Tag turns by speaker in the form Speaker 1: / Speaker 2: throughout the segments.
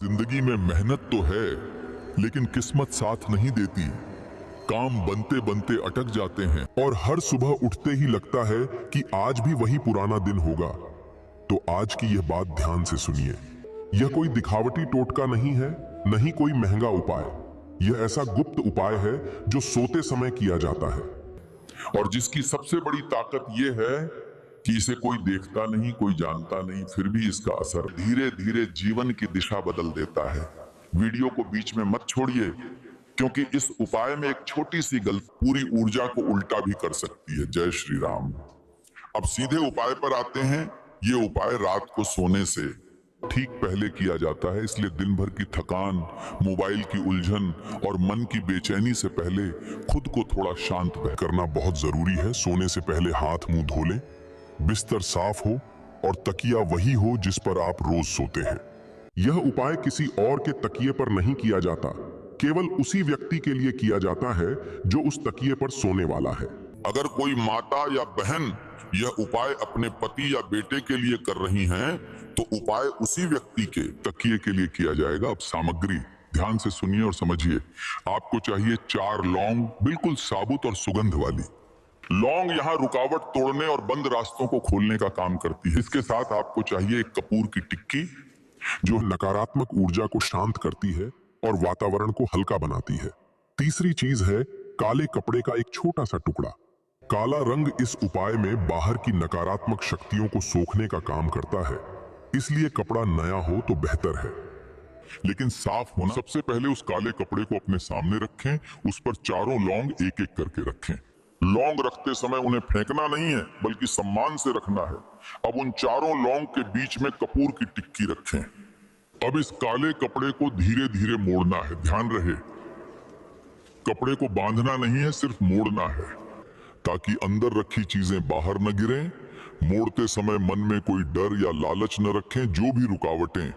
Speaker 1: जिंदगी में मेहनत तो है, लेकिन किस्मत साथ नहीं देती। काम बनते बनते अटक जाते हैं और हर सुबह उठते ही लगता है कि आज भी वही पुराना दिन होगा। तो आज की यह बात ध्यान से सुनिए। यह कोई दिखावटी टोटका नहीं है, नहीं कोई महंगा उपाय। यह ऐसा गुप्त उपाय है जो सोते समय किया जाता है और जिसकी सबसे बड़ी ताकत यह है कि इसे कोई देखता नहीं, कोई जानता नहीं, फिर भी इसका असर धीरे धीरे जीवन की दिशा बदल देता है। वीडियो को बीच में मत छोड़िए, क्योंकि इस उपाय में एक छोटी सी गलती पूरी ऊर्जा को उल्टा भी कर सकती है। जय श्री राम। अब सीधे उपाय पर आते हैं। ये उपाय रात को सोने से ठीक पहले किया जाता है, इसलिए दिन भर की थकान, मोबाइल की उलझन और मन की बेचैनी से पहले खुद को थोड़ा शांत करना बहुत जरूरी है। सोने से पहले हाथ मुंह धो लें, बिस्तर साफ हो और तकिया वही हो जिस पर आप रोज सोते हैं। यह उपाय किसी और के तकिए पर नहीं किया जाता, केवल उसी व्यक्ति के लिए किया जाता है जो उस तकिए पर सोने वाला है। अगर कोई माता या बहन यह उपाय अपने पति या बेटे के लिए कर रही हैं, तो उपाय उसी व्यक्ति के तकिए के लिए किया जाएगा। अब सामग्री ध्यान से सुनिए और समझिए। आपको चाहिए 4 लौंग, बिल्कुल साबुत और सुगंध वाली। लौंग यहाँ रुकावट तोड़ने और बंद रास्तों को खोलने का काम करती है। इसके साथ आपको चाहिए एक कपूर की टिक्की, जो नकारात्मक ऊर्जा को शांत करती है और वातावरण को हल्का बनाती है। तीसरी चीज है काले कपड़े का एक छोटा सा टुकड़ा। काला रंग इस उपाय में बाहर की नकारात्मक शक्तियों को सोखने का काम करता है, इसलिए कपड़ा नया हो तो बेहतर है, लेकिन साफ होना। सबसे पहले उस काले कपड़े को अपने सामने रखें, उस पर चारों लौंग एक एक करके रखें। लौंग रखते समय उन्हें फेंकना नहीं है, बल्कि सम्मान से रखना है। अब उन चारों लौंग के बीच में कपूर की टिक्की रखें। अब इस काले कपड़े को धीरे धीरे मोड़ना है। ध्यान रहे, कपड़े को बांधना नहीं है, सिर्फ मोड़ना है, ताकि अंदर रखी चीजें बाहर न गिरें। मोड़ते समय मन में कोई डर या लालच न रखें। जो भी रुकावटें,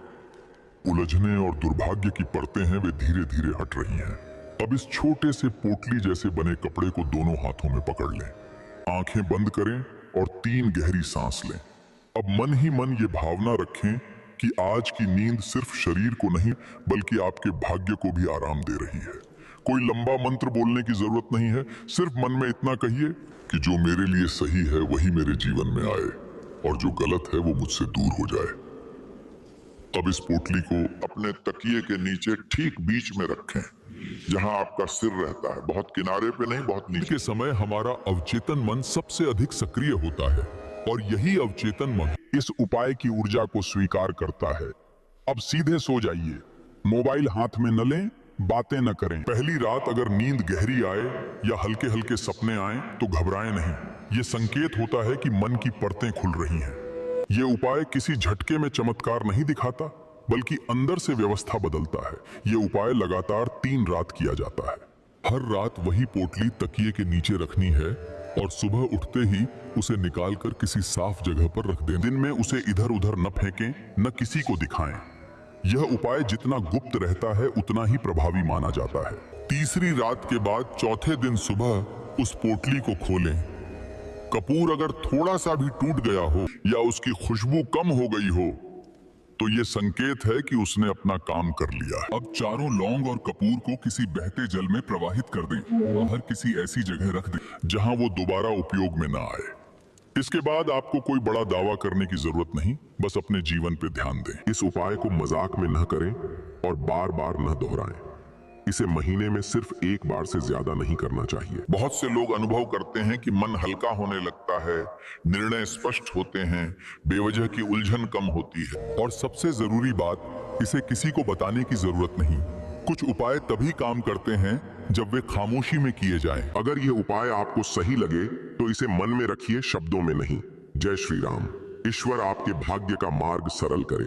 Speaker 1: उलझने और दुर्भाग्य की परतें हैं, वे धीरे धीरे हट रही हैं। अब इस छोटे से पोटली जैसे बने कपड़े को दोनों हाथों में पकड़ लें, आंखें बंद करें और 3 गहरी सांस लें। अब मन ही मन ये भावना रखें कि आज की नींद सिर्फ शरीर को नहीं, बल्कि आपके भाग्य को भी आराम दे रही है। कोई लंबा मंत्र बोलने की जरूरत नहीं है, सिर्फ मन में इतना कहिए कि जो मेरे लिए सही है वही मेरे जीवन में आए और जो गलत है वो मुझसे दूर हो जाए। अब इस पोटली को अपने तकिए के नीचे ठीक बीच में रखें, जहां आपका सिर रहता है। बहुत किनारे पे नहीं, बहुत नीचे। के समय हमारा अवचेतन मन सबसे अधिक सक्रिय होता है और यही अवचेतन मन इस उपाय की ऊर्जा को स्वीकार करता है। अब सीधे सो जाइए, मोबाइल हाथ में न लें, बातें न करें। पहली रात अगर नींद गहरी आए या हल्के हल्के सपने आए तो घबराएं नहीं। ये संकेत होता है कि मन की परतें खुल रही हैं। ये उपाय किसी झटके में चमत्कार नहीं दिखाता, बल्कि अंदर से व्यवस्था बदलता है। ये उपाय लगातार 3 रात किया जाता है। हर रात वही पोटली तकिए के नीचे रखनी है और सुबह उठते ही उसे निकालकर किसी साफ जगह पर रख दें। दिन में उसे इधर उधर न फेंकें, न किसी को दिखाएं। यह उपाय जितना गुप्त रहता है उतना ही प्रभावी माना जाता है। तीसरी रात के बाद चौथे दिन सुबह उस पोटली को खोलें। कपूर अगर थोड़ा सा भी टूट गया हो या उसकी खुशबू कम हो गई हो, तो ये संकेत है कि उसने अपना काम कर लिया। अब चारों लौंग और कपूर को किसी बहते जल में प्रवाहित कर दें। बाहर किसी ऐसी जगह रख दें जहां वो दोबारा उपयोग में ना आए। इसके बाद आपको कोई बड़ा दावा करने की जरूरत नहीं, बस अपने जीवन पे ध्यान दें। इस उपाय को मजाक में न करें और बार बार न दोहराएं। इसे महीने में सिर्फ 1 बार से ज्यादा नहीं करना चाहिए। बहुत से लोग अनुभव करते हैं कि मन हल्का होने लगता है, निर्णय स्पष्ट होते हैं, बेवजह की उलझन कम होती है। और सबसे जरूरी बात, इसे किसी को बताने की जरूरत नहीं। कुछ उपाय तभी काम करते हैं जब वे खामोशी में किए जाएं। अगर ये उपाय आपको सही लगे तो इसे मन में रखिए, शब्दों में नहीं। जय श्री राम। ईश्वर आपके भाग्य का मार्ग सरल करे।